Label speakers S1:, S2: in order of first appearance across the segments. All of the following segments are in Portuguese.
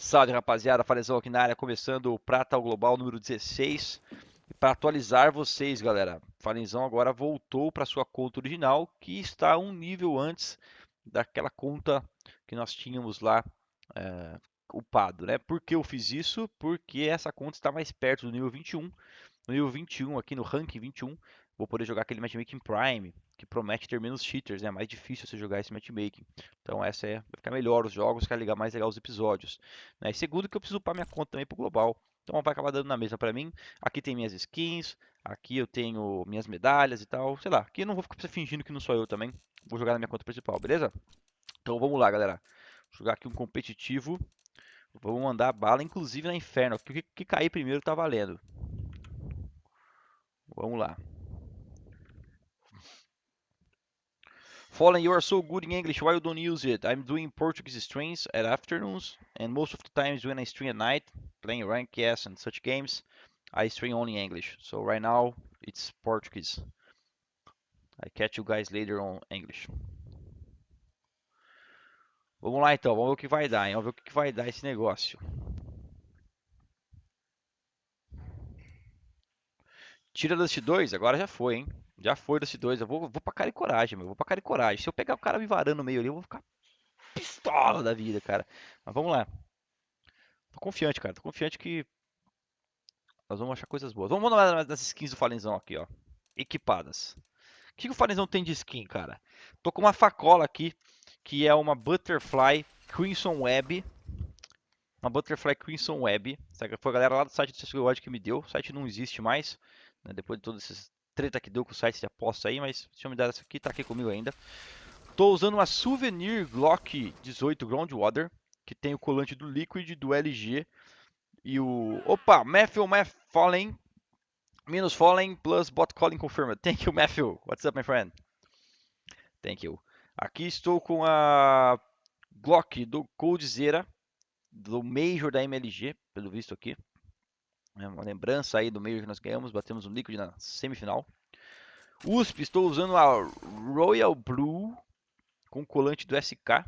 S1: Salve, rapaziada, Falezão aqui na área, começando o Prata ao Global número 16. E para atualizar vocês, galera, Falenzão agora voltou para sua conta original, que está um nível antes daquela conta que nós tínhamos lá upado, né? Por que eu fiz isso? Porque essa conta está mais perto do nível 21. No nível 21, aqui no ranking 21, vou poder jogar aquele matchmaking Prime, que promete ter menos cheaters, né? Mais difícil você jogar esse matchmaking. Então vai ficar melhor os jogos, vai ligar mais legal os episódios. Né? E segundo que eu preciso upar minha conta também pro global. Então vai acabar dando na mesma para mim. Aqui tem minhas skins, aqui eu tenho minhas medalhas e tal. Sei lá, aqui eu não vou ficar fingindo que não sou eu também. Vou jogar na minha conta principal, beleza? Então vamos lá, galera. Vou jogar aqui um competitivo. Vamos mandar bala, inclusive na Inferno. O que cair primeiro tá valendo. Vamos lá. Fallen, you are so good in English, why you don't use it? I'm doing Portuguese streams at afternoons, and most of the times when I stream at night, playing rank yes and such games, I stream only English. So right now, it's Portuguese. I catch you guys later on English. Vamos lá então, vamos ver o que vai dar, hein? Vamos ver o que vai dar esse negócio. Tira Dust 2, agora já foi, hein? Já foi Dust 2. Eu vou pra cara e coragem, meu. Vou pra cara e coragem. Se eu pegar o cara me varando no meio ali, eu vou ficar pistola da vida, cara. Mas vamos lá. Tô confiante, cara. Tô confiante que nós vamos achar coisas boas. Vamos dar nas skins do Falenzão aqui, ó. Equipadas. O que o Falenzão tem de skin, cara? Tô com uma facola aqui, que é uma Butterfly Crimson Web. Uma Butterfly Crimson Web. Foi a galera lá do site do CSGO World que me deu. O site não existe mais, né, depois de todos esses treta que deu com o site de aposta aí, mas deixa eu me dar essa aqui, tá aqui comigo ainda. Tô usando uma Souvenir Glock 18 Groundwater, que tem o colante do Liquid, do LG e o... Opa, Matthew Fallen, minus Fallen plus bot calling confirmed. Thank you, Matthew. What's up, my friend? Thank you. Aqui estou com a Glock do Coldzera, do Major da MLG, pelo visto aqui. É uma lembrança aí do Major que nós ganhamos, batemos o Liquid na semifinal. USP, estou usando a Royal Blue com o colante do SK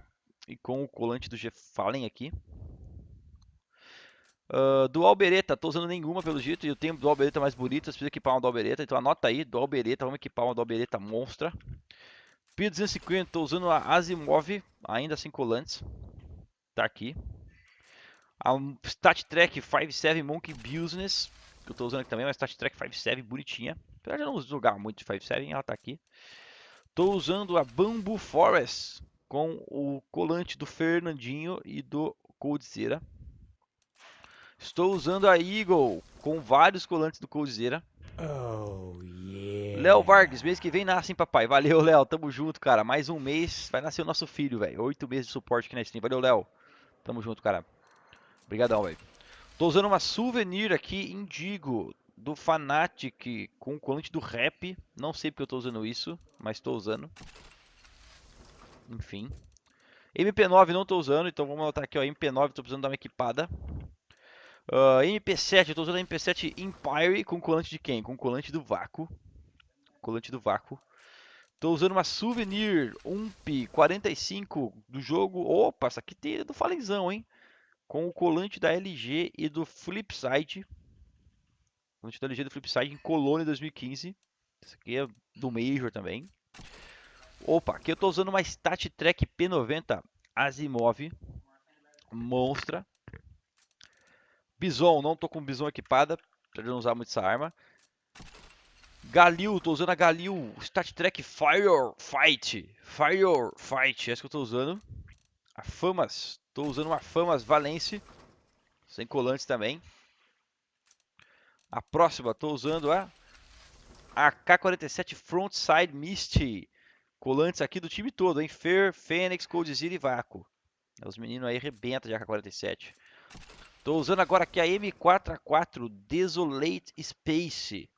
S1: e com o colante do G-Fallen aqui. Dual Beretta, tô usando nenhuma pelo jeito, e eu tenho Dual Beretta mais bonita, preciso equipar uma Dual Beretta, então anota aí, Dual Beretta, vamos equipar uma Dual Beretta monstra. P250, tô usando a Asimov, ainda sem colantes, tá aqui. A StatTrak 57 Monkey Business, que eu tô usando aqui também, uma StatTrak 57 bonitinha. Apesar de eu não jogar muito de 57, ela tá aqui. Tô usando a Bamboo Forest com o colante do Fernandinho e do Coldzera. Estou usando a Eagle com vários colantes do Coldzera.
S2: Oh,
S1: Léo Vargas,
S2: yeah.
S1: mês que vem nasce, hein, papai? Valeu, Léo. Tamo junto, cara. Mais um mês vai nascer o nosso filho, velho. 8 meses de suporte aqui na Steam. Valeu, Léo. Tamo junto, cara. Obrigadão, velho. Tô usando uma souvenir aqui, Indigo, do Fnatic, com o colante do Rap. Não sei porque eu tô usando isso, mas tô usando. Enfim. MP9 não tô usando, então vamos anotar aqui, ó. MP9, tô precisando dar uma equipada. MP7, eu tô usando a MP7 Empire com colante de quem? Com colante do Vácuo. Colante do Vácuo. Tô usando uma Souvenir UMP 45 do jogo. Opa, essa aqui tem do Falenzão, hein? Com o colante da LG e do Flipside. Colante da LG e do Flipside em Colônia 2015. Essa aqui é do Major também. Opa, aqui eu tô usando uma StatTrak P90 Asimov. Monstra. Bison, não tô com Bison equipada, pra não usar muito essa arma. Galil, tô usando a Galil StatTrak Firefight. Firefight, essa que eu tô usando. A Famas, tô usando uma Famas Valence, sem colantes também. A próxima, tô usando a AK-47 Frontside Misty. Colantes aqui do time todo, hein? Fer, Fênix, Coldzera e Vácuo. Os meninos aí arrebentam de AK-47. Tô usando agora aqui a M4A4 Desolate Space.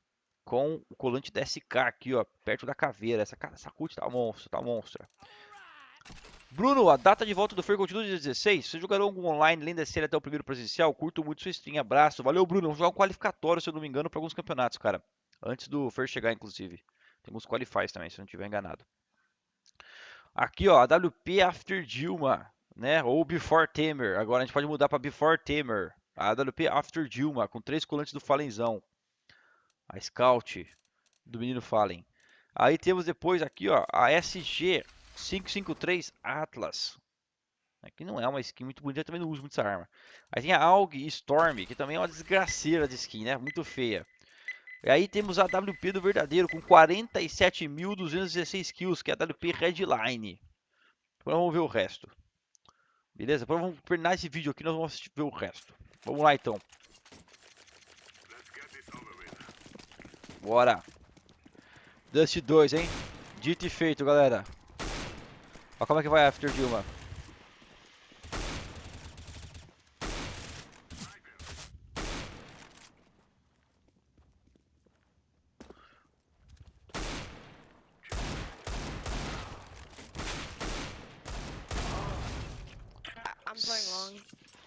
S1: Com o colante da SK aqui, ó, perto da caveira. Essa cult tá monstro, tá monstra. Bruno, a data de volta do Fer continua dia 16. Você jogará algum online além da série até o primeiro presencial? Curto muito sua stream, abraço. Valeu, Bruno. Vamos jogar um qualificatório, se eu não me engano, para alguns campeonatos, cara. Antes do Fer chegar, inclusive. Tem uns qualifies também, se eu não estiver enganado. Aqui, ó, a WP After Dilma. né? Ou Before Tamer. Agora a gente pode mudar para Before Tamer. A AWP After Dilma, com 3 colantes do Falenzão. A Scout do menino Fallen. Aí temos depois aqui, ó, a SG 553 Atlas. Aqui não é uma skin muito bonita, eu também não uso muito essa arma. Aí tem a AUG Storm, que também é uma desgraceira de skin, né? Muito feia. E aí temos a WP do verdadeiro, com 47.216 kills, que é a WP Redline. Agora vamos ver o resto. Beleza? Agora vamos terminar esse vídeo aqui, nós vamos ver o resto. Vamos lá então. Bora. Dust 2, hein? Dito e feito, galera. Olha como é que vai After Dilma.
S2: I'm playing long.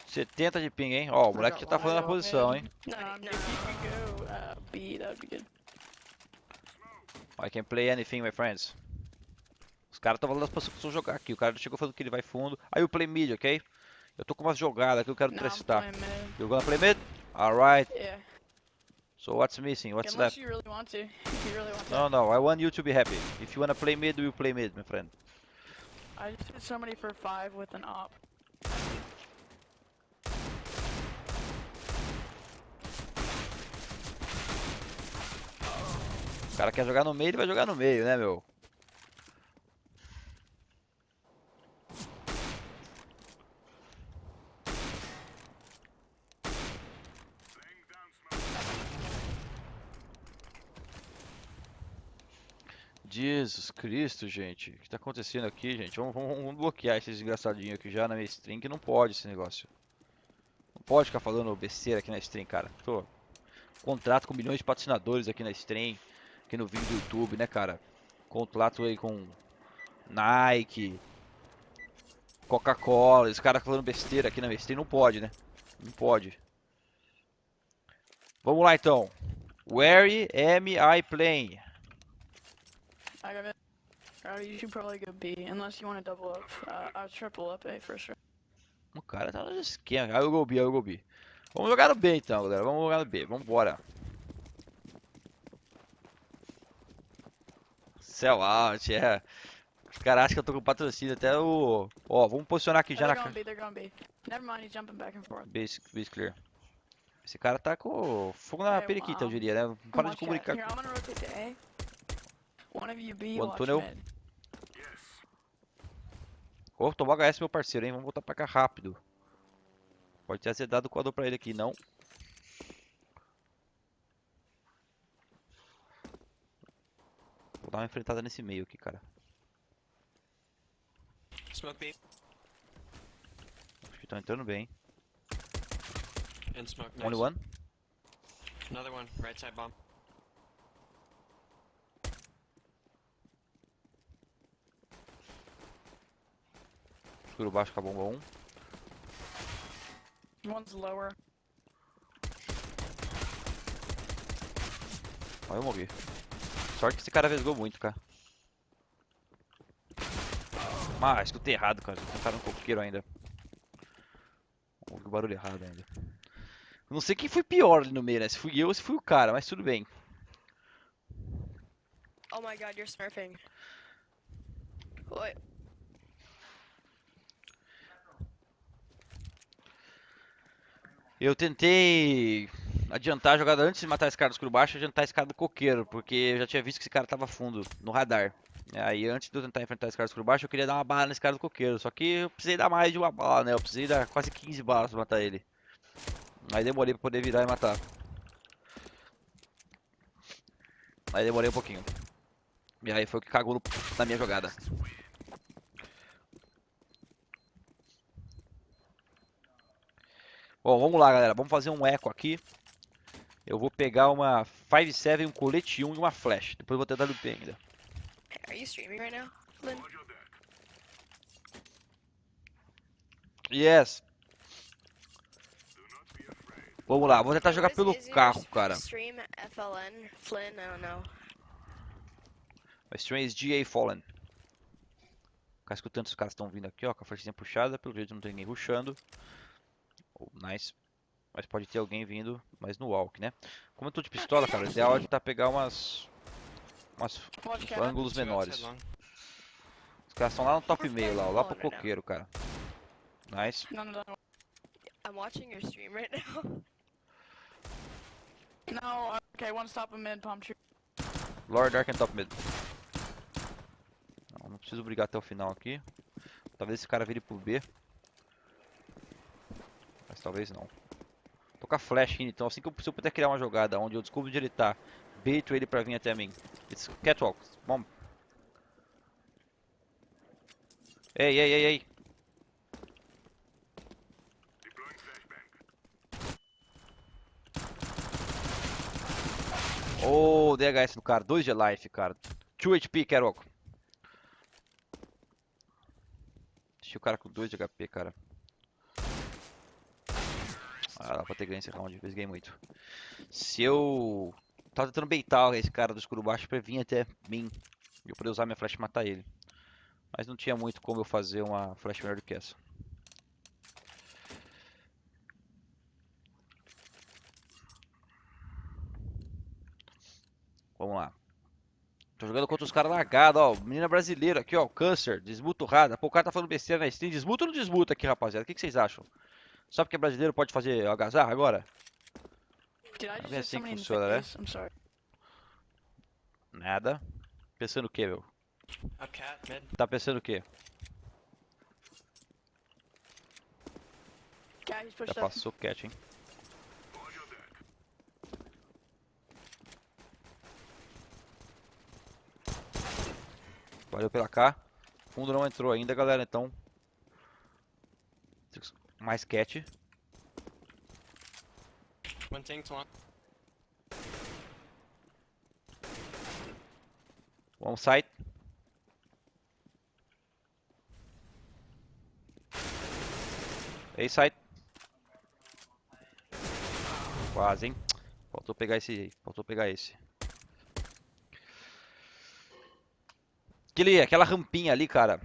S1: 70 de ping, hein? Ó, o moleque já tá fazendo a posição, hein?
S2: No,
S3: If you can go B, that would be good.
S1: I can play anything, my friends. Os caras estão falando das posições que eu jogar aqui. O cara chegou falando que ele vai fundo. Aí eu play mid, ok? Eu tô com umas jogadas que eu quero
S3: No, I'm
S1: testar.
S3: playing mid.
S1: You gonna play mid? Alright.
S3: Yeah.
S1: So what's missing? What's
S3: Unless
S1: left?
S3: you really want to. If you really want to.
S1: No, no. I want you to be happy. If you wanna play mid, we'll play mid, my friend.
S3: I just hit somebody for 5 with an op.
S1: O cara quer jogar no meio, ele vai jogar no meio, né, meu? Jesus Cristo, gente. O que tá acontecendo aqui, gente? Vamos bloquear esses engraçadinhos aqui já na minha stream, que não pode esse negócio. Não pode ficar falando besteira aqui na stream, cara. Tô contrato com milhões de patrocinadores aqui na stream, aqui no vídeo do YouTube, né, cara? Contrato aí com Nike, Coca-Cola, os caras falando besteira aqui na minha stream, não pode, né? Não pode. Vamos lá então. Where am I playing?
S3: I got it. You should probably go B, unless you want to double up. I'll triple up A for sure.
S1: O cara tá no esquema. Aí eu go B, aí eu go B. Vamos jogar no B então, galera. Vamos jogar no B. Vambora. Sell out, é. Os caras acham que eu tô com patrocínio até o... Ó, vamos posicionar aqui já
S3: They're
S1: na...
S3: going B, they're going B. Never mind, he's jumping back and forth.
S1: Base clear. Esse cara tá com fogo na
S3: Hey,
S1: periquita, eu
S3: wow.
S1: diria, né? Não para de
S3: Watch
S1: comunicar.
S3: out. Here, I'm gonna rotate to A. One of you B,
S1: One
S3: watch
S1: tunnel.
S3: mid.
S1: Ô, tomou HS meu parceiro, hein? Vamos voltar pra cá rápido. Pode ter azedado o coador pra ele aqui, não. Vou dar uma enfrentada nesse meio aqui, cara.
S4: Smoke B
S1: Acho que tá entrando bem.
S4: and smoke. Nice.
S1: Only one?
S4: Another one. Right side bomb.
S1: Escuro baixo com a bomba 1.
S3: One's lower.
S1: Ó, eu morri. Sorte que esse cara vesgou muito, cara. Ah, escutei errado, cara. Tem um cara no coqueiro ainda. Ouvi o barulho errado ainda. Não sei quem foi pior ali no meio, né? Se fui eu ou se fui o cara, mas tudo bem.
S2: Oh my god, you're smurfing. What?
S1: Eu tentei adiantar a jogada antes de matar esse cara do escuro baixo, adiantar esse cara do coqueiro, porque eu já tinha visto que esse cara tava fundo no radar. Aí antes de eu tentar enfrentar esse cara do escuro baixo, eu queria dar uma bala nesse cara do coqueiro, só que eu precisei dar mais de uma bala, né? Eu precisei dar quase 15 balas pra matar ele. Aí demorei pra poder virar e matar. Aí demorei um pouquinho. E aí foi o que cagou na minha jogada. Bom, vamos lá, galera. Vamos fazer um eco aqui. Eu vou pegar uma 5.7, um colete 1 e uma flash. Depois eu vou ter WP ainda.
S2: Are you streaming right now, Flynn?
S1: Yes. Vamos lá, vou tentar jogar pelo
S2: Is your
S1: carro, cara.
S2: Stream FLN, Flynn, I don't know.
S1: My stream is GA Fallen. Ficar escutando se os caras estão vindo aqui, ó, com a flechinha puxada. Pelo jeito não tem ninguém rushando. Oh, nice. Mas pode ter alguém vindo, mas no walk, né? Como eu tô de pistola, cara, o ideal é tentar pegar uns
S3: Watch cat.
S1: ângulos
S4: Two outside
S1: menores.
S4: long.
S1: Os caras estão lá no top
S2: We're
S1: meio, lá,
S2: fighting
S1: lá pro
S2: right now.
S1: coqueiro, cara. Nice.
S3: No, no, no.
S2: I'm watching your stream right now.
S3: No, okay, one stop in mid, palm tree.
S1: Lord Dark and top mid. Não preciso brigar até o final aqui. Talvez esse cara vire pro B. Mas talvez não. Tô com a flash indo, então assim que se eu puder criar uma jogada onde eu descubro onde ele tá, baito ele pra vir até mim. It's catwalk. Bomb. Ei, ei, ei, ei. Oh, DHS do cara. 2 de life, cara. 2 HP, Catwalk. Deixei o cara com 2 de HP, cara. Ah, dá pra ter ganho esse round, eu ganhei muito. Se eu... Tava tentando baitar esse cara do escuro baixo pra vir até mim. E eu poder usar minha flash e matar ele. Mas não tinha muito como eu fazer uma flash melhor do que essa. Vamos lá. Tô jogando contra os caras largados, ó. Menina brasileira aqui, ó. Câncer, desmuturrada. Pô, o cara tá falando besteira na stream. Desmuta ou não desmuta aqui, rapaziada? O que vocês acham? Só porque é brasileiro pode fazer algazarra agora?
S3: Did I just
S1: É
S3: hit
S1: assim que
S3: somebody in the
S1: funciona, né?
S3: face? I'm sorry.
S1: Nada. Pensando o quê, meu?
S4: Up cat, mid.
S1: Tá pensando o quê?
S3: Cat, he's
S1: Já
S3: pushed up.
S1: passou o catch, hein? Valeu pela K. Fundo não entrou ainda, galera, então... Mais catch.
S4: One tanked long.
S1: One side. A-side. Quase, hein? Faltou pegar esse aí. Faltou pegar esse. Aquela rampinha ali, cara,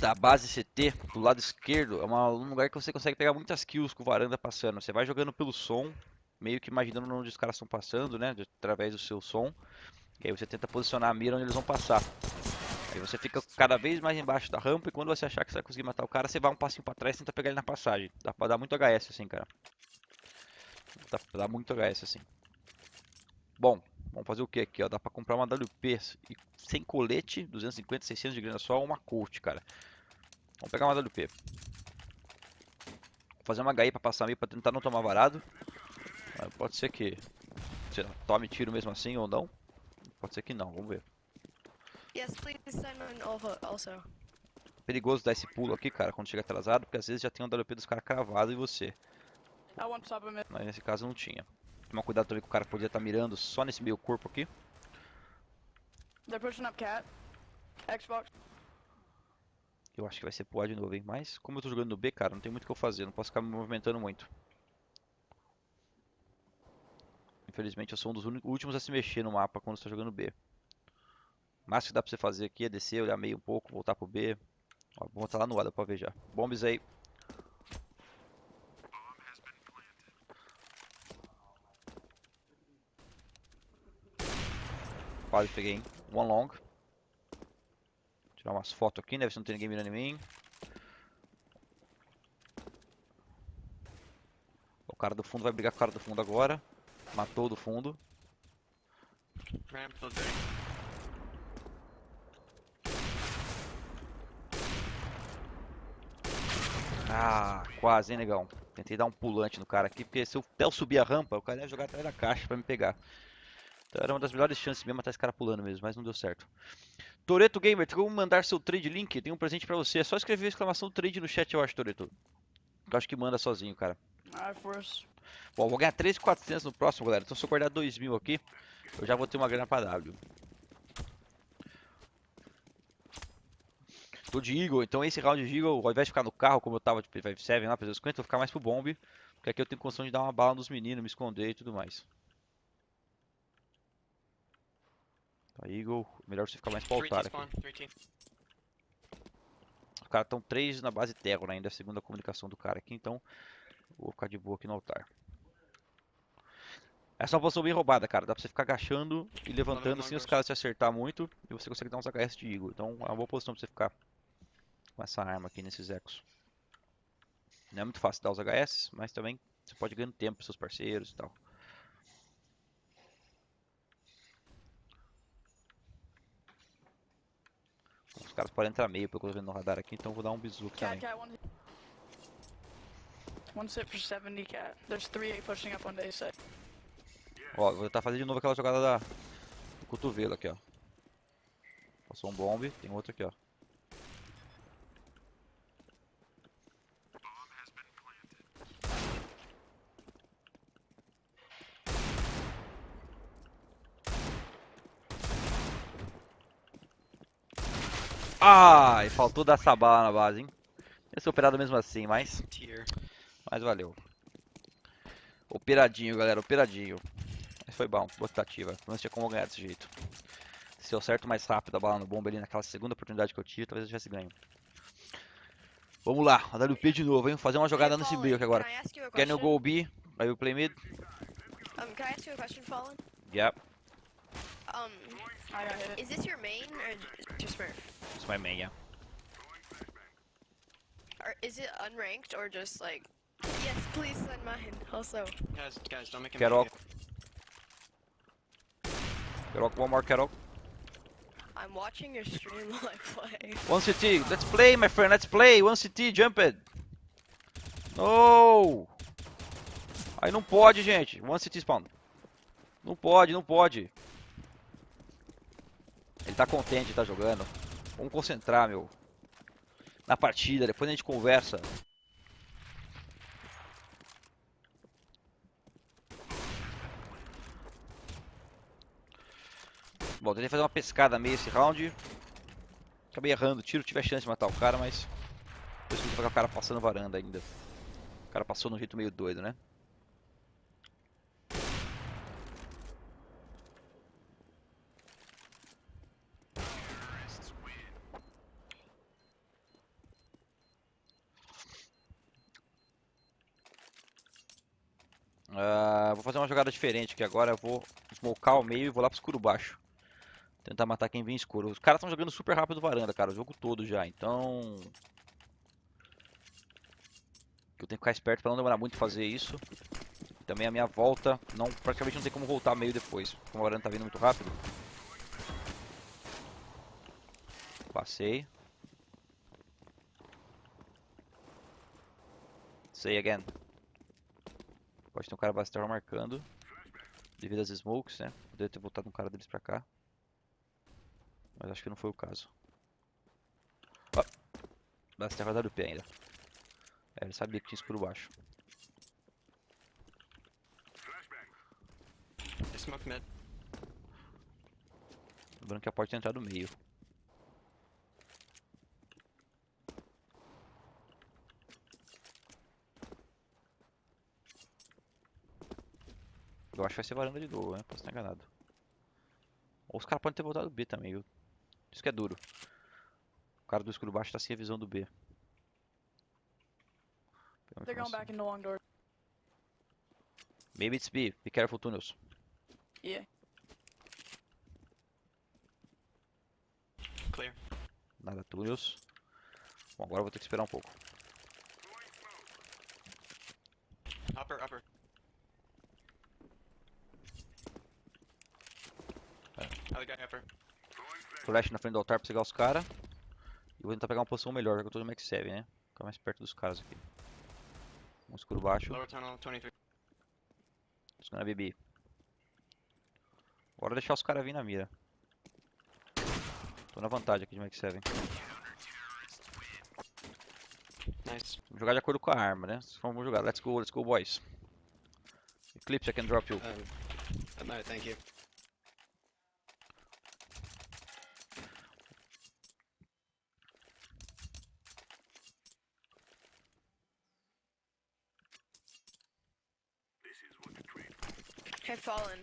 S1: da base CT, do lado esquerdo, é um lugar que você consegue pegar muitas kills com o varanda passando. Você vai jogando pelo som, meio que imaginando onde os caras estão passando, né? Através do seu som. E aí você tenta posicionar a mira onde eles vão passar. Aí você fica cada vez mais embaixo da rampa e quando você achar que você vai conseguir matar o cara, você vai um passinho pra trás e tenta pegar ele na passagem. Dá pra dar muito HS assim, cara. Dá pra dar muito HS assim. Bom, vamos fazer o que aqui, ó? Dá pra comprar uma WP e sem colete, 250, 600 de grana só, ou uma Colt, cara. Vamos pegar uma WP. Vou fazer uma HI pra passar meio pra tentar não tomar varado. Mas pode ser que, sei lá, tome tiro mesmo assim ou não. Pode ser que não, vamos ver.
S2: Yes, please send one over also.
S1: Perigoso dar esse pulo aqui, cara, quando chega atrasado, porque às vezes já tem um WP dos caras cravado em você.
S3: I one stop in mid.
S1: Mas nesse caso não tinha. Tomar cuidado também que o cara podia estar mirando só nesse meio corpo aqui.
S3: They're pushing up cat. Xbox.
S1: Eu acho que vai ser pro A de novo, hein? Mas como eu tô jogando no B, cara, não tem muito o que eu fazer. Não posso ficar me movimentando muito. Infelizmente eu sou um dos últimos a se mexer no mapa quando estou jogando B. O máximo que dá pra você fazer aqui é descer, olhar meio um pouco, voltar pro B. Ó, vou botar lá no A, dá pra ver já. Bombs aí. Quase peguei, hein? One long. Tirar umas fotos aqui, né? Ver se não tem ninguém mirando em mim. O cara do fundo vai brigar com o cara do fundo agora. Matou o do fundo.
S4: Ramp, low dirty.
S1: Ah, quase, hein, negão. Tentei dar um pulante no cara aqui, porque se eu até eu subir a rampa, o cara ia jogar atrás da caixa pra me pegar. Então era uma das melhores chances mesmo matar esse cara pulando mesmo, mas não deu certo. Toreto Gamer, tem como mandar seu trade link? Tem um presente pra você. É só escrever a exclamação trade no chat, eu acho, Toreto. Eu acho que manda sozinho, cara.
S3: Alright, first.
S1: Bom, vou ganhar 3.400 no próximo, galera. Então se eu guardar 2.000 aqui, eu já vou ter uma grana pra W. Tô de Eagle, então esse round de Eagle, ao invés de ficar no carro, como eu tava de P57 lá, pelos 50, eu vou ficar mais pro bomb. Porque aqui eu tenho condição de dar uma bala nos meninos, me esconder e tudo mais. Tá, Eagle, melhor você ficar mais pra
S4: 3T
S1: altar aqui.
S4: spawn, 3T.
S1: caras estão 3 na base terra ainda, segundo a comunicação do cara aqui, então vou ficar de boa aqui no altar. Essa é uma posição bem roubada, cara. Dá pra você ficar agachando e levantando sem os caras te acertar muito e você consegue dar uns HS de Eagle. Então é uma boa posição pra você ficar com essa arma aqui nesses ecos. Não é muito fácil dar os HS, mas também você pode ganhar tempo pros seus parceiros e tal. Os caras podem entrar meio, pelo que eu tô vendo no radar aqui, então eu vou dar um bizuque
S3: Cat,
S1: também.
S3: cat, one sit for 70, cat. There's 3A pushing up on the A side.
S1: Ó, vou tentar fazer de novo aquela jogada do cotovelo aqui, ó. Passou um bombe, tem outro aqui, ó. Ai, faltou dar essa bala na base, hein? Ia ser operado mesmo assim, mas
S4: Tier.
S1: valeu. Operadinho, galera, operadinho. Mas foi bom, boa tentativa. Pelo menos tinha como ganhar desse jeito. Se eu acerto mais rápido a bala no bomba ali naquela segunda oportunidade que eu tive, talvez eu tivesse ganho. Vamos lá, a WP de novo, hein? Fazer uma jogada nesse meio aqui agora.
S2: Can I ask you a
S1: Can you
S2: question?
S1: go B? I will play mid.
S2: Can I ask you a question, Fallen?
S1: Yep,
S3: I got hit.
S2: Is this your main or just Smurf?
S1: it's my main, yeah.
S2: Or is it unranked or just like? Yes, please send mine. Also,
S4: Guys, don't make him.
S1: Carol. Carol, one more Carol.
S2: I'm watching your stream while I play.
S1: One CT, let's play, my friend, let's play. One CT, jump it. No! Aí não pode, gente. One CT spawn. Não pode, não pode. Ele tá contente, tá jogando. Vamos concentrar, meu. Na partida, depois a gente conversa. Bom, tentei fazer uma pescada meio esse round. Acabei errando o tiro, tive a chance de matar o cara, mas... Eu consegui pegar o cara passando varanda ainda. O cara passou de um jeito meio doido, né? Vou fazer uma jogada diferente, que agora eu vou smocar o meio e vou lá pro escuro baixo. Tentar matar quem vem escuro. Os caras estão jogando super rápido varanda, cara, o jogo todo já, então... Eu tenho que ficar esperto pra não demorar muito fazer isso. Também a minha volta, praticamente não tem como voltar meio depois, como a varanda tá vindo muito rápido. Passei. Say again. Pode ter um cara bastante marcando. Devido às smokes, né? Poderia ter voltado um cara deles pra cá. Mas acho que não foi o caso. Ó. Bastante WP ainda. Ele sabia que tinha escuro baixo.
S4: They smoke mid.
S1: Lembrando que a porta ia entrar do meio. Eu acho que vai ser varanda de novo, né? Posso estar enganado. Ou os caras podem ter voltado B também, viu? Isso que é duro. O cara do escuro baixo tá sem a visão do B.
S3: They're going back in the long door.
S1: Maybe it's B. Be careful, tunnels.
S3: Yeah.
S4: Clear.
S1: Nada, tunnels. Bom, agora eu vou ter que esperar um pouco.
S4: Upper. Other guy upper.
S1: Flash na frente do altar pra pegar os caras. E vou tentar pegar uma posição melhor, já que eu tô no Max 7, né? Ficar mais perto dos caras aqui. Um escuro baixo.
S4: Lower tunnel, 23.
S1: Os caras BB. Bora deixar os caras vir na mira. Tô na vantagem aqui de Max 7.
S4: Nice.
S1: Vamos jogar de acordo com a arma, né? Vamos jogar. Let's go boys. Eclipse, I can drop you.
S4: No, thank you.
S2: Hey, Fallen.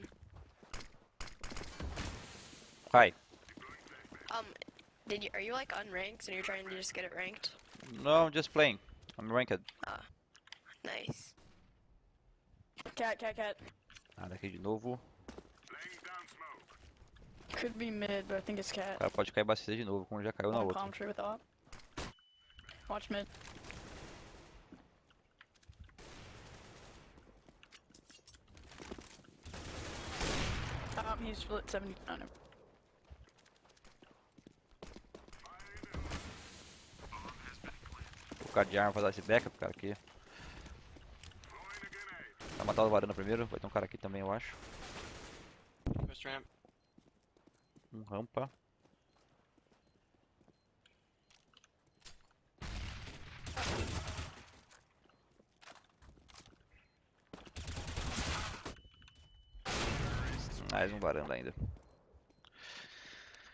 S1: Hi.
S2: Are you like unranked and you're trying to just get it ranked?
S1: No, I'm just playing. I'm ranked.
S2: Nice.
S3: Cat, cat, cat.
S1: Nada aqui de novo.
S3: Could be mid, but I think it's
S1: O
S3: cat.
S1: cara pode cair bastante de novo, como já caiu na
S3: On
S1: outra.
S3: palm tree with op. Watch mid. He's split 70. Oh, no.
S1: O cara de arma vai dar esse backup, cara, aqui. Vai matar o varanda primeiro. Vai ter um cara aqui também, eu acho.
S4: First ramp.
S1: Rampa. Mais um varanda ainda.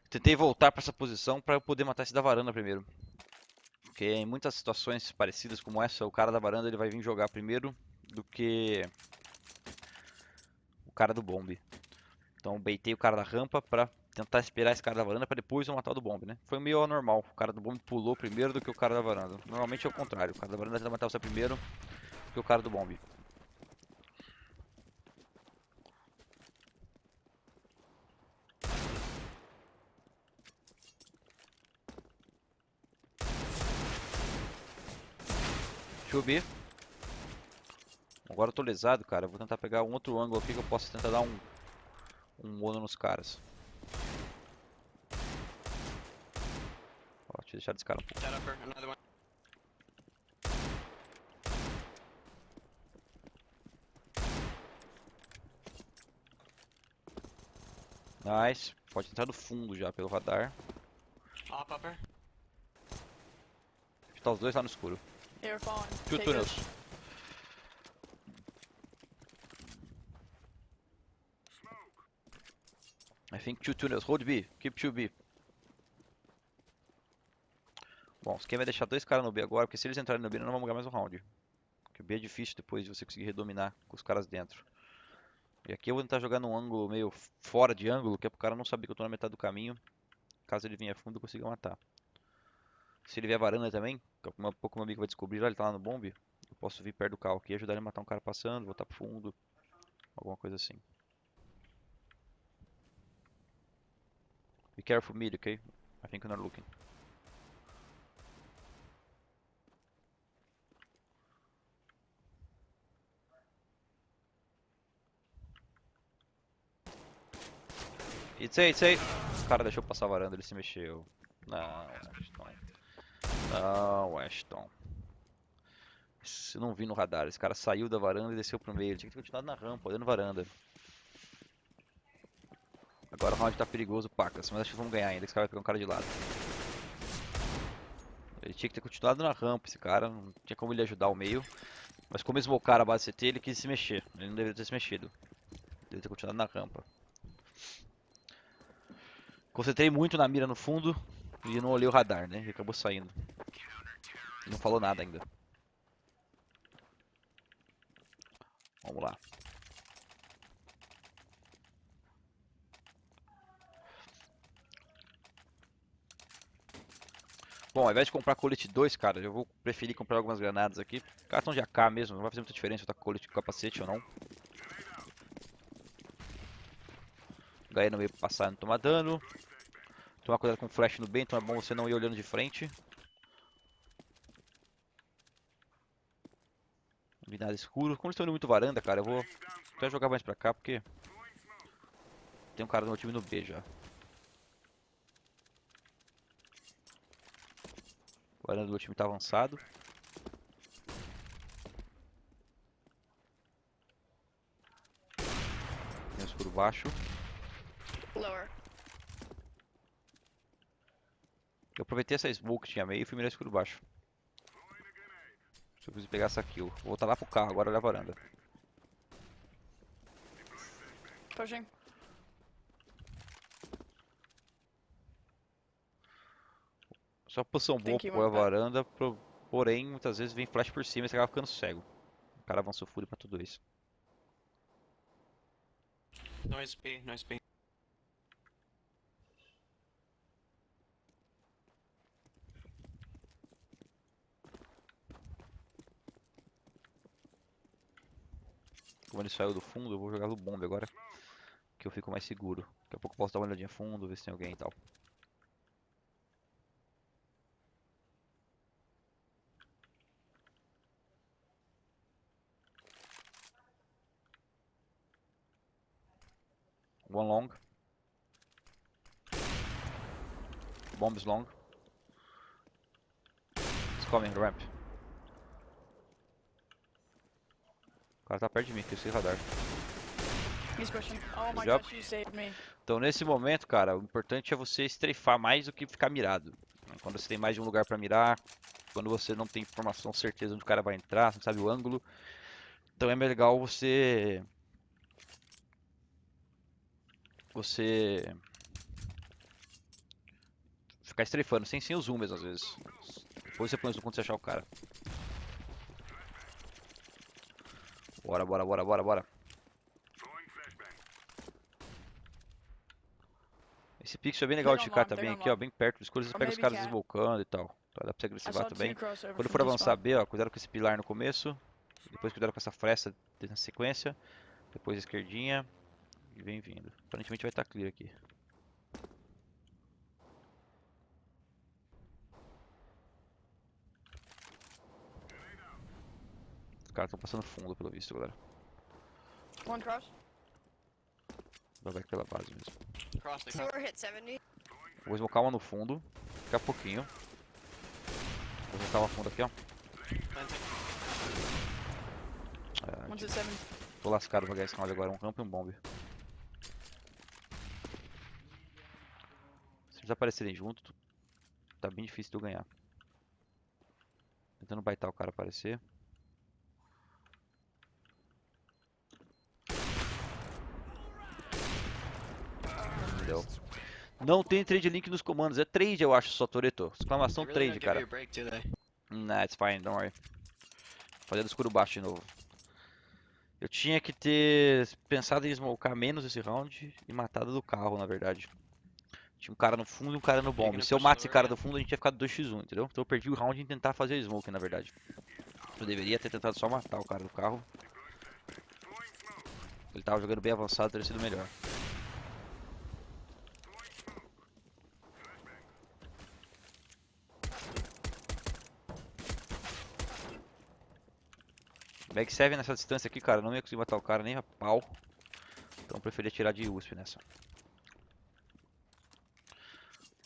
S1: Tentei voltar pra essa posição pra eu poder matar esse da varanda primeiro. Porque em muitas situações parecidas como essa, o cara da varanda ele vai vir jogar primeiro do que o cara do bombe. Então eu baitei o cara da rampa pra tentar esperar esse cara da varanda pra depois eu matar o do bombe, né? Foi meio anormal. O cara do bombe pulou primeiro do que o cara da varanda. Normalmente é o contrário. O cara da varanda tenta matar você primeiro do que o cara do bombe. Deixa eu ver. Agora eu tô lesado, cara. Eu vou tentar pegar um outro ângulo aqui que eu possa tentar dar um ono nos caras. Ó, deixa eu deixar desse cara um pouco.
S4: Dead upper. Another one.
S1: Nice. Pode entrar do fundo já pelo radar.
S4: Op upper.
S1: Tá os dois lá no escuro.
S3: They were falling.
S1: Two
S3: Take
S1: tunnels.
S3: this.
S1: I think two tunnels. Hold B. Keep 2B. Bom, o esquema é deixar dois caras no B agora, porque se eles entrarem no B, nós não vamos ganhar mais um round. Porque o B é difícil depois de você conseguir redominar com os caras dentro. E aqui eu vou tentar jogar num ângulo meio fora de ângulo, que é pro cara não saber que eu tô na metade do caminho. Caso ele venha fundo, eu consiga matar. Se ele vier varanda também, que um pouco meu amigo vai descobrir lá, ele tá lá no bombe, eu posso vir perto do carro aqui e ajudar ele a matar um cara passando, voltar pro fundo. Alguma coisa assim. Be careful mid, okay? I think you're not looking. It's A, it's A. O cara deixou passar a varanda, ele se mexeu. Não, Ashton. Não, Ashton. Eu não vi no radar. Esse cara saiu da varanda e desceu pro meio. Ele tinha que ter continuado na rampa, olhando varanda. Agora o round tá perigoso, pacas. Mas acho que vamos ganhar ainda. Esse cara vai pegar um cara de lado. Ele tinha que ter continuado na rampa, esse cara. Não tinha como ele ajudar o meio. Mas como esmocar a base CT, ele quis se mexer. Ele não deveria ter se mexido. Deveria ter continuado na rampa. Concentrei muito na mira no fundo e não olhei o radar, né? Ele acabou saindo. Não falou nada ainda. Vamos lá. Bom, ao invés de comprar colete 2, cara, eu vou preferir comprar algumas granadas aqui. Cartão de AK mesmo, não vai fazer muita diferença se eu tá com colete com capacete ou não. Ganhei no meio pra passar e não tomar dano. Tomar cuidado com flash no B, então é bom você não ir olhando de frente. Não vi nada escuro. Como eles estão indo muito varanda, cara, eu vou até jogar mais pra cá, porque tem um cara do meu time no B já. O varanda do meu time tá avançado. Tem um escuro baixo.
S2: Lower.
S1: Eu aproveitei essa smoke que tinha meio e fui mirar escuro baixo. Se eu preciso pegar essa kill. Vou voltar lá pro carro, agora olhar a varanda.
S3: Pushing.
S1: Só posição boa
S3: Think he
S1: pra pôr a
S3: went back.
S1: varanda, porém muitas vezes vem flash por cima e você acaba ficando cego. O cara avançou fúria pra tudo isso.
S4: Noise B. Noise B.
S1: Como ele saiu do fundo, eu vou jogar no bombe agora. Que eu fico mais seguro. Daqui a pouco eu posso dar uma olhadinha fundo, ver se tem alguém e tal. One long. Bomb is long. It's coming, ramp. O cara tá perto de mim, que eu sei radar.
S3: He's pushing. Oh my
S1: Good job.
S3: gosh, you saved me.
S1: Então nesse momento, cara, o importante é você strafar mais do que ficar mirado. Quando você tem mais de um lugar pra mirar, quando você não tem informação, certeza onde o cara vai entrar, você não sabe o ângulo. Então é legal você ficar strafando, sem o zoom mesmo às vezes. Depois você põe o zoom quando você achar o cara. Bora, bora, bora, bora, bora. Esse pixel é bem legal de ficar também aqui, ó, bem perto do escuro, você pega os caras desmocando e tal. Então dá pra você
S3: I
S1: agressivar
S3: saw
S1: também.
S3: two crossover
S1: Quando
S3: from
S1: for
S3: the
S1: avançar
S3: spawn.
S1: B, ó, cuidado com esse pilar no começo. Depois cuidado com essa fresta na sequência. Depois a esquerdinha. E vem vindo. Aparentemente vai estar clear aqui. Os caras estão passando fundo pelo visto, galera.
S3: One cross.
S1: Vai pela base mesmo.
S4: Cross, they cross.
S2: Sewer hit 70.
S1: Vou smocar uma no fundo. Daqui a pouquinho. Vou smocar uma fundo aqui, ó.
S4: Planting.
S3: One's at 7.
S1: Tô lascado pra ganhar esse round agora. Um ramp e um bomb. Se eles aparecerem junto, tá bem difícil de eu ganhar. Tentando baitar o cara aparecer. Não deu. Não tem trade link nos comandos. É trade, eu acho, só, Toretto. Exclamação
S4: They really
S1: trade,
S4: don't give
S1: cara.
S4: you a break, do they?
S1: Nah, it's fine, don't worry. Fazer do escuro baixo de novo. Eu tinha que ter pensado em smocar menos esse round e matado do carro, na verdade. Tinha um cara no fundo e um cara no bomb. Se eu mato esse cara do fundo, a gente ia ficar 2x1, entendeu? Então eu perdi o round em tentar fazer smoke, na verdade. Eu deveria ter tentado só matar o cara do carro. Ele tava jogando bem avançado, teria sido melhor. Bag 7 nessa distância aqui, cara, não ia conseguir matar o cara nem a pau. Então eu preferi atirar de USP nessa.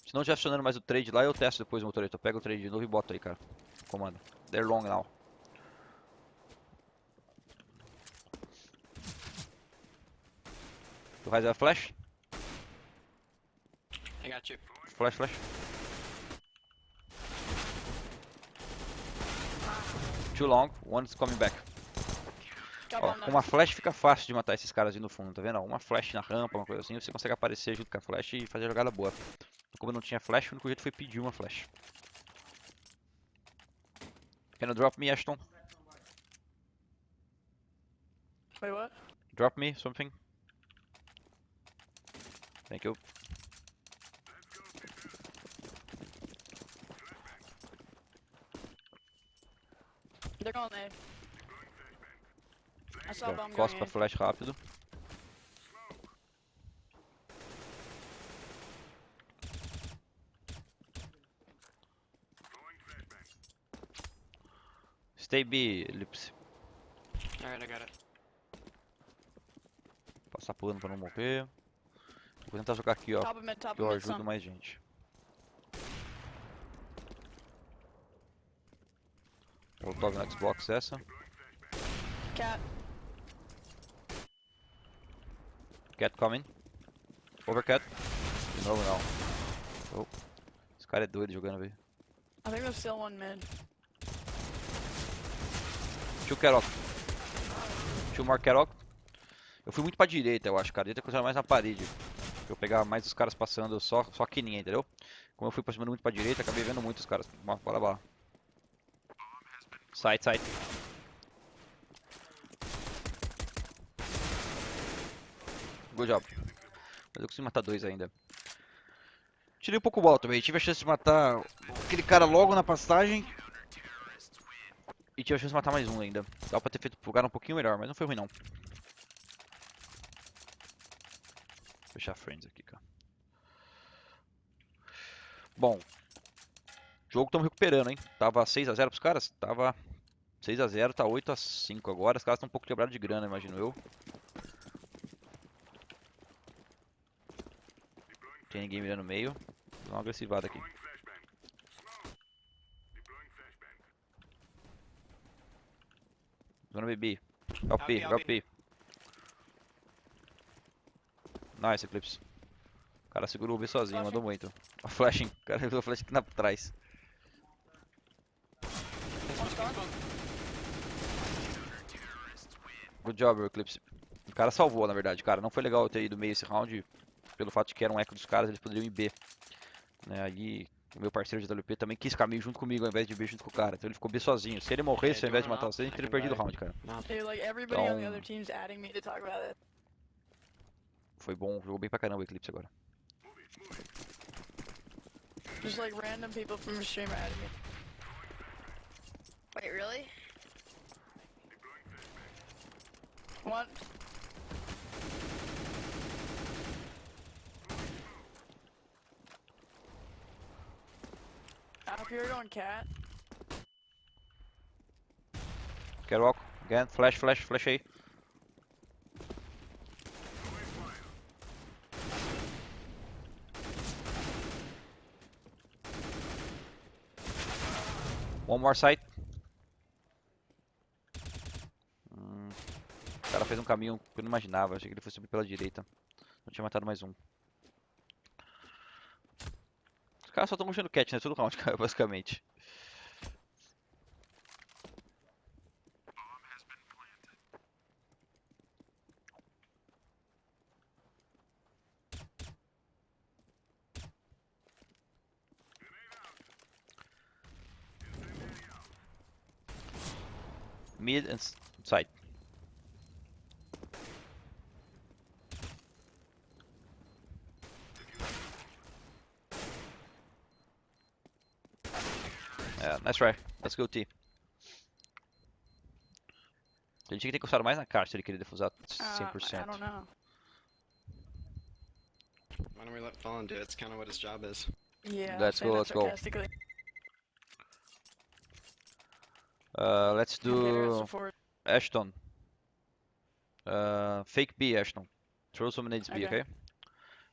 S1: Se não estiver funcionando mais o trade lá, eu testo depois o motorista. Eu pego o trade de novo e boto aí, cara. Comando. They're long now. Tu vai a flash?
S4: I got you.
S1: Flash, flash. Too long, one's coming back.
S3: Got
S1: Ó,
S3: one
S1: com uma flash fica fácil de matar esses caras ali no fundo, tá vendo? Ó, uma flash na rampa, uma coisa assim, você consegue aparecer junto com a flash e fazer a jogada boa. Como eu não tinha flash, o único jeito foi pedir uma flash. Can you drop me, Ashton?
S3: Wait, what?
S1: Drop me something. Thank you.
S3: They're going A. I saw bomb going
S1: Costa
S3: A.
S1: flash rápido. Stay B, Lips.
S4: Alright, I got it.
S1: Passar pulando pra não morrer. Vou tentar jogar aqui, ó,
S3: Top of mid, top
S1: que eu
S3: of mid,
S1: ajudo
S3: some.
S1: mais gente. Molotov no Xbox essa.
S3: Cat.
S1: Cat coming. Over cat. De novo não. Oh. Esse cara é doido jogando, velho.
S3: I think there's still one mid.
S1: Tio Kerok. Tio Mark Kerok. Eu fui muito pra direita, eu acho, cara. Direita que eu mais na parede. Eu pegava mais os caras passando só quininha, entendeu? Como eu fui passando muito pra direita, acabei vendo muito os caras. Bora lá. Side, side. Good job. Mas eu consegui matar dois ainda. Tirei um pouco o alto, velho. Tive a chance de matar aquele cara logo na passagem. E tinha a chance de matar mais um ainda. Dá pra ter feito o lugar um pouquinho melhor, mas não foi ruim não. Vou fechar friends aqui, cara. Bom. Jogo estamos recuperando, hein? Tava 6 a 0 pros caras? Tava 6 a 0, tá 8 a 5 agora. Os caras estão um pouco quebrados de grana, imagino eu. Tem ninguém mirando no meio. Dá uma agressivada aqui. Zona BB. Drop B, drop B. Nice, Eclipse. O cara segurou o B sozinho, mandou muito. A flashing, o cara usou a flash aqui na trás. Good job, Eclipse. O cara salvou, na verdade, cara. Não foi legal eu ter ido meio esse round, pelo fato de que era um eco dos caras, eles poderiam ir B. Né, aí o meu parceiro de WP também quis caminho junto comigo ao invés de ir B junto com o cara. Então ele ficou B sozinho. Se ele morresse ao invés de matar você, a gente teria perdido o round, cara.
S3: Dude, like everybody on the other team's adding me to talk about it.
S1: Foi bom, jogou bem pra caramba o Eclipse agora.
S3: Just like random people from the stream are adding me.
S2: Wait, really?
S3: What? Up here going cat.
S1: Quero walk. Again, flash, flash, flash aí. One more side. O cara fez um caminho que eu não imaginava. Achei que ele fosse subir pela direita. Não tinha matado mais um. Os caras só estão puxando cat, né? Todo round, cara, basicamente. Mid and side. Yeah, nice try. Let's go T. A gente tinha que ter encostado mais na caixa se ele queria defusar
S3: I
S1: 100%.
S3: don't know.
S4: Why don't we let Fallen do it? It's kind of what his job is.
S3: Yeah. I'm
S1: Let's
S3: saying
S1: go,
S3: that
S1: let's go.
S3: sarcastically.
S1: Let's
S3: I'm better at
S1: do
S3: support.
S1: Ashton. Fake B, Ashton. Throw some nades B,
S3: Okay.
S1: okay?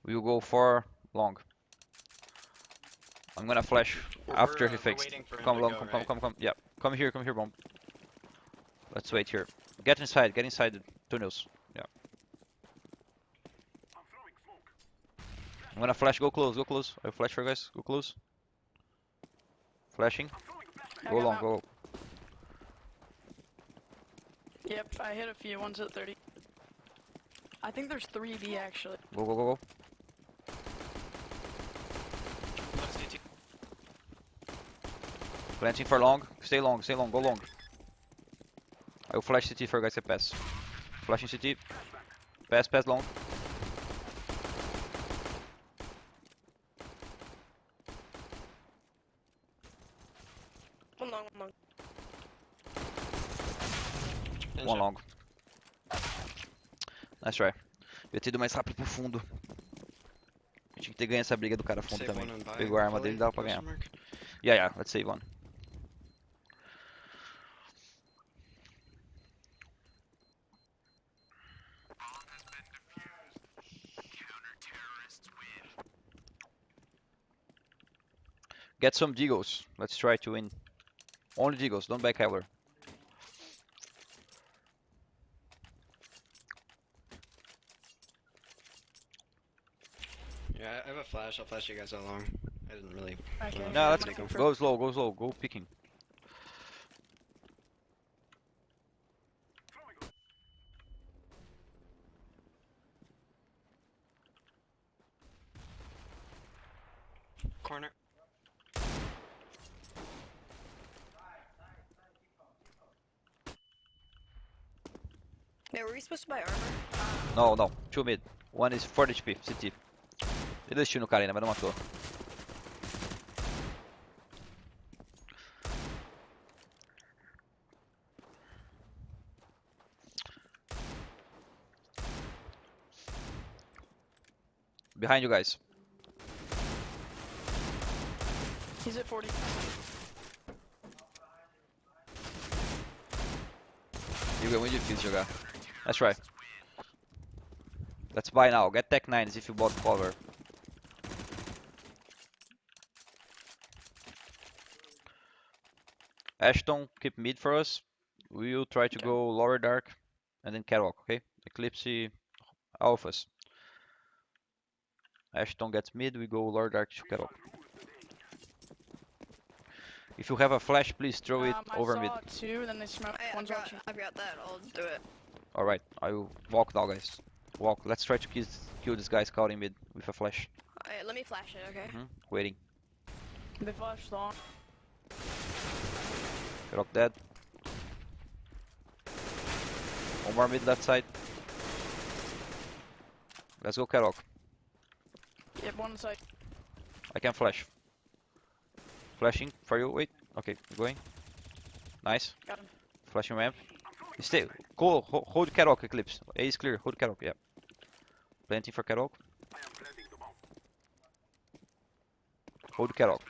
S1: We will go for long. I'm gonna flash after he
S4: we're
S1: fakes.
S4: waiting for him
S1: Come
S4: to
S1: long,
S4: go,
S1: come,
S4: right?
S1: come. Yeah, come here, bomb. Let's wait here. Get inside the tunnels. Yeah. I'm gonna flash, go close. I flash for you guys, go close. Flashing.
S3: I
S1: Go
S3: got
S1: long,
S3: out.
S1: go.
S3: Yep, I hit a few. One's at 30. I think there's 3B actually.
S1: Go.
S4: Left CT.
S1: Planting for long. Stay long, go long. I will flash CT for you guys to pass. Flashing CT. Pass long.
S2: One long, one long.
S4: And
S1: One
S4: shot.
S1: long. Nice try. Devia ter ido mais rápido pro fundo. Eu tinha que ter ganho essa briga do cara fundo
S4: Save
S1: também.
S4: one and buy,
S1: Pegou a arma
S4: hopefully,
S1: dele e dava pra
S4: question
S1: ganhar.
S4: mark.
S1: Yeah, let's save one. Get some deagles. Let's try to win. Only deagles, don't buy Kevlar.
S4: Yeah, I have a flash. I'll flash you guys out long. I didn't really.
S3: Okay.
S4: No,
S1: No,
S3: I'm
S1: let's
S3: looking for-
S1: go slow, go picking.
S4: Corner.
S2: Wait, were we supposed to buy armor?
S1: No, two mid. One is 4 HP, CT. Ele desistiu no cara ainda, mas não matou. Behind you guys.
S3: He's at 40.
S1: Igor, muito difícil jogar. Let's try. Let's buy now. Get tech 9s if you bought cover. Ashton, keep mid for us. We will try to
S3: Okay.
S1: go lower dark and then catwalk, okay? Eclipse, alphas. Ashton gets mid, we go lower dark to catwalk. If you have a flash, please throw it over
S3: I
S1: mid.
S3: saw two, then they smoked. One's watching.
S2: I've got that. I'll do it.
S1: Alright, I will walk now, guys. Walk. Let's try to kill this guy scouting mid with a flash.
S2: Alright, let me flash it, okay?
S1: Waiting.
S3: They flashed long.
S1: Catwalk dead. One more mid left side. Let's go catwalk.
S3: Yep, one side.
S1: I can flash. Flashing for you. Wait. Okay, going. Nice.
S3: Got him.
S1: Flashing ramp. Stay. Go. Hold catwalk, Eclipse. A is clear. Hold catwalk. Yeah. Planting for catwalk. Hold catwalk.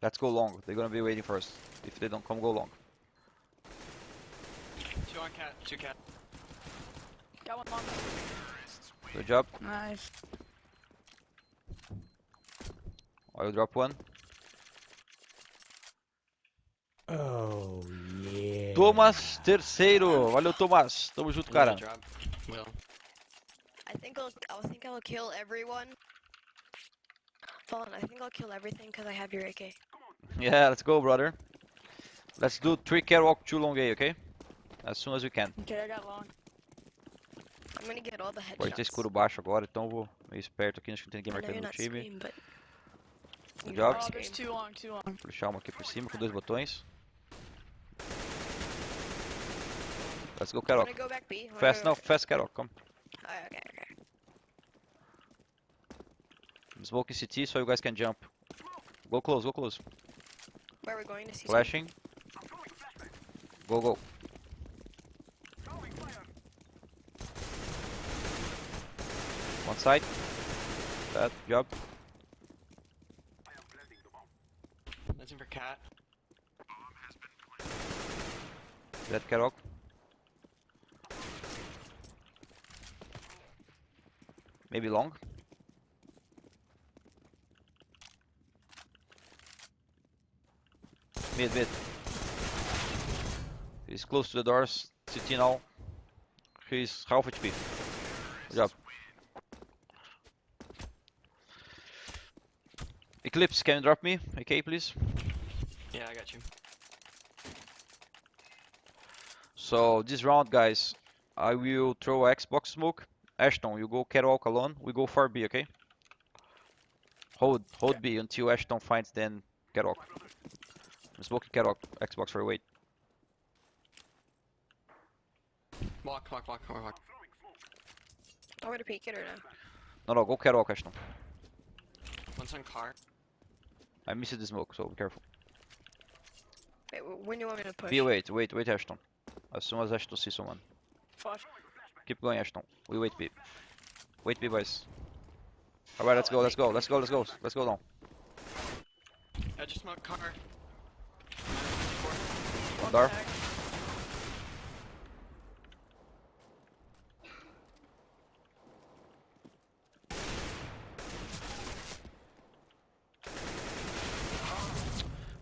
S1: Let's go long. They're gonna be waiting for us. If they don't come, go long.
S4: 2 on cat, 2 cat.
S3: Got one long.
S1: Good job.
S3: Nice.
S1: I will drop one.
S5: Oh, yeah.
S1: Thomas, terceiro. Valeu, Thomas. Tamo junto, cara.
S4: Drop. Will.
S2: I think I'll kill everyone. Fallen, I think I'll kill everything because I have your AK.
S1: Yeah, let's go, brother. Let's do 3 catwalk, 2 long A, okay? As soon as we can.
S3: Okay, I got long.
S2: I'm gonna get all the headshots.
S1: Pode ter escuro baixo agora, então vou meio esperto aqui. Acho que não tem ninguém
S2: I know
S1: marcando
S2: you're
S1: no
S2: not
S1: time.
S2: Scream, but
S1: Good
S2: you
S1: job.
S2: are
S3: Oh, there's
S2: Scream.
S3: two long, two long.
S1: Vou puxar uma aqui por cima com 2 botões. Let's go
S2: Wanna
S1: catwalk.
S2: go back B? Wanna
S1: Fast,
S2: go
S1: no, fast catwalk, come.
S2: Alright, okay.
S1: I'm smoking CT so you guys can jump. Go close, go close.
S2: Where are we going to see?
S1: Flashing. Go, go. One side. That job.
S4: Looking for cat.
S1: That catwalk. Maybe long. Mid, mid. He's close to the doors. CT now. He's half HP. Good job. Eclipse, can you drop me? AK, please.
S4: Yeah, I got you.
S1: So this round, guys, I will throw a Xbox smoke. Ashton, you go catwalk alone. We go for B, okay? Hold B until Ashton finds then catwalk. I'm smoking catwalk. Xbox for wait.
S4: Walk.
S2: I want to peek it or no?
S1: No, go catwalk, Ashton.
S4: One's on car.
S1: I missed the smoke, so be careful.
S2: Wait, when do you want me to push?
S1: B, wait, Ashton. As soon as Ashton sees someone.
S3: Flash.
S1: Keep going, Ashton. We wait B. Wait B, boys. Alright, let's go down.
S4: I just smoked car.
S3: One
S1: Dar.
S3: tag.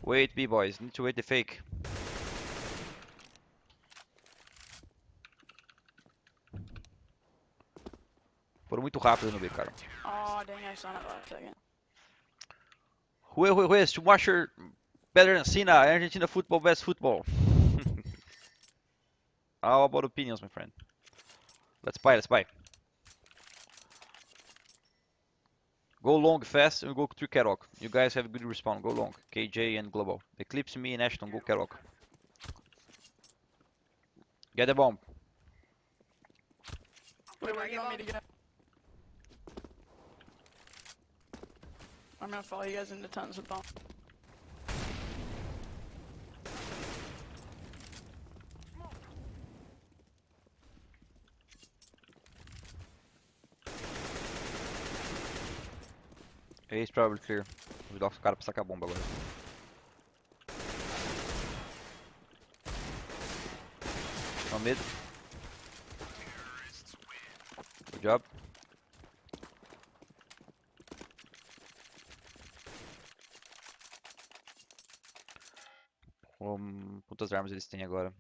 S1: Wait B, boys. Need to wait the fake. Foram muito rápido no B, cara.
S3: Oh, dang, I saw it last second.
S1: Who is Schumacher better than Senna? Argentina football, best football. How about opinions, my friend? Let's buy. Go long fast and go through catwalk. You guys have good respawn. Go long. KJ and Global. Eclipse me and Ashton. Go catwalk. Get the bomb.
S3: Wait, Where
S2: I
S3: do you
S2: get
S3: want me to
S2: bombed?
S3: go? I'm gonna follow you guys into tons of bombs.
S1: Ace probably clear. Vou dar os caras pra sacar a bomba agora. No mid. Good job. Quantas armas eles têm agora?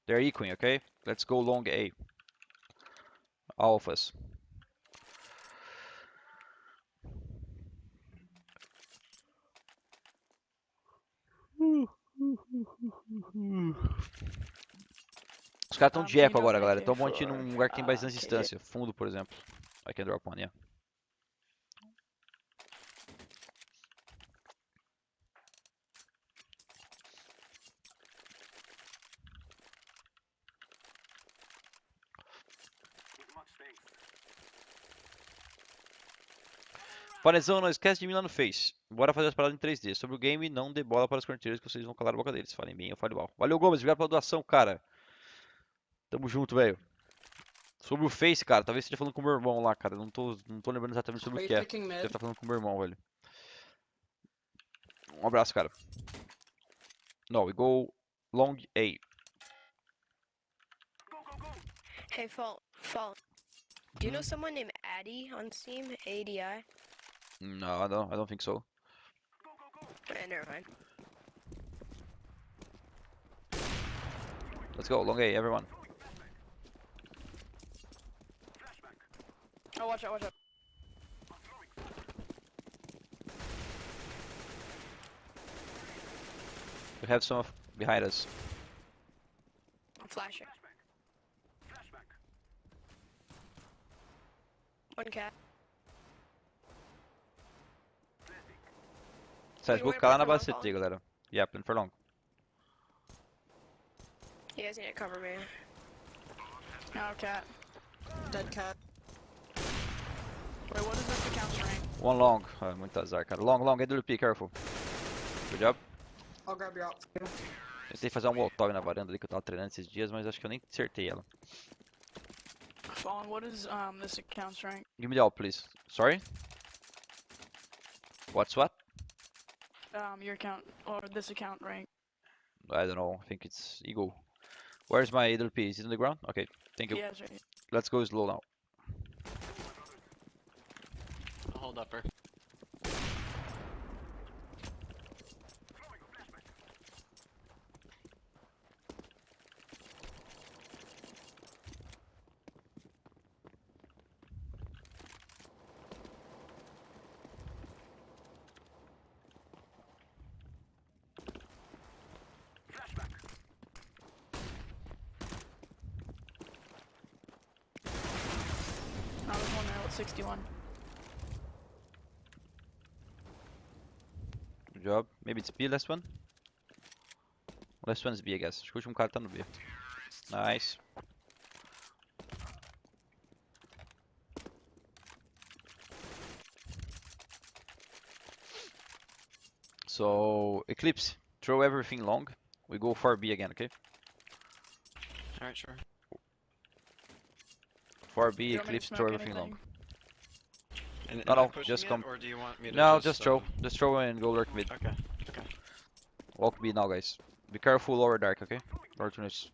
S1: They're equing, okay? Let's go long A. All of us. Os caras estão de eco agora, galera. Então vamos ir num lugar que tem bastante distância. Fundo, por exemplo. I can drop one, yeah. Panezão, não esquece de mim lá no Face. Bora fazer as paradas em 3D. Sobre o game, não dê bola para os corneteiros que vocês vão calar a boca deles. Falem bem, eu falo mal. Valeu, Gomes. Obrigado pela doação, cara. Tamo junto, velho. Sobre o Face, cara, talvez esteja falando com o meu irmão lá, cara. Não tô lembrando exatamente sobre o que é. Deve estar falando com o meu irmão, velho. Um abraço, cara. No, we go long A.
S2: Hey, Fall. Do you know someone named Addy on Steam? ADI?
S1: No, I don't think so.
S2: Never mind.
S1: Let's go, long A, everyone.
S3: Oh, watch out, watch out.
S1: We have some behind us.
S2: I'm flashing. One cat.
S1: Sério, vou ficar lá na base CT, galera. Yeah, plan for long.
S2: You guys need to cover me.
S3: No, cat. Dead cat. Wait, what is this account's rank?
S1: One long. Muito azar, cara. Long, AWP, careful. Good job.
S6: I'll grab your op.
S1: Tentei fazer um wall talk na varanda ali que eu tava treinando esses dias, mas acho que eu nem acertei ela.
S3: Fallen, what is this account's rank?
S1: Give me the ult, please. Sorry? What's what?
S3: Your account, or this account rank.
S1: I don't know. I think it's Eagle. Where's my AWP? Is it on the ground? Okay, thank you.
S3: Yeah, it's right here.
S1: Let's go slow now.
S4: I'll hold upper.
S3: No, there's one there with 61.
S1: Good job. Maybe it's B, last one? Last one is B, I guess. Acho que o último cara tá no B. Nice. So, Eclipse, throw everything long. We go for B again, okay?
S4: Alright, sure.
S1: For B,
S3: You want me to
S1: Eclipse,
S3: smoke
S1: throw everything
S3: anything?
S1: long.
S4: And
S1: No,
S4: am I
S1: no,
S4: pushing
S1: just
S4: yet,
S1: come.
S4: Or do you want me to
S1: No, just throw. Just throw and go lurk mid.
S4: Okay, okay.
S1: Walk B now, guys. Be careful lower dark, okay? Opportunists.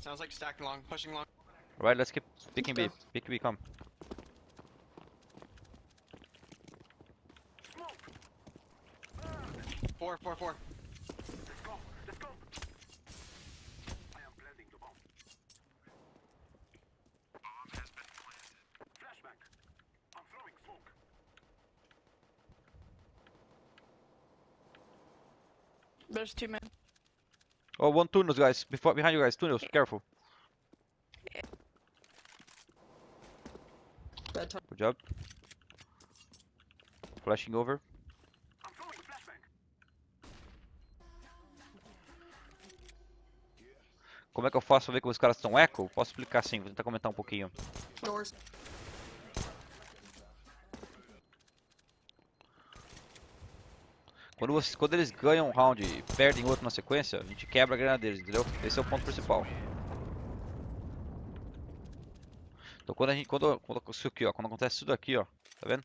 S4: Sounds like stacking long, pushing long.
S1: Alright, let's keep picking B. Pick B, come.
S4: Four.
S3: There's 2 men.
S1: Oh, one tunnels, guys. Behind you guys, tunnels. Careful.
S6: Bad time.
S1: Good job. Flashing over. Como é que eu faço pra ver que os caras estão eco? Posso explicar sim, vou tentar comentar um pouquinho.
S3: Doors.
S1: Quando eles ganham um round e perdem outro na sequência, a gente quebra a grana deles, entendeu? Esse é o ponto principal. Então isso aqui, ó, quando acontece tudo aqui, ó, tá vendo?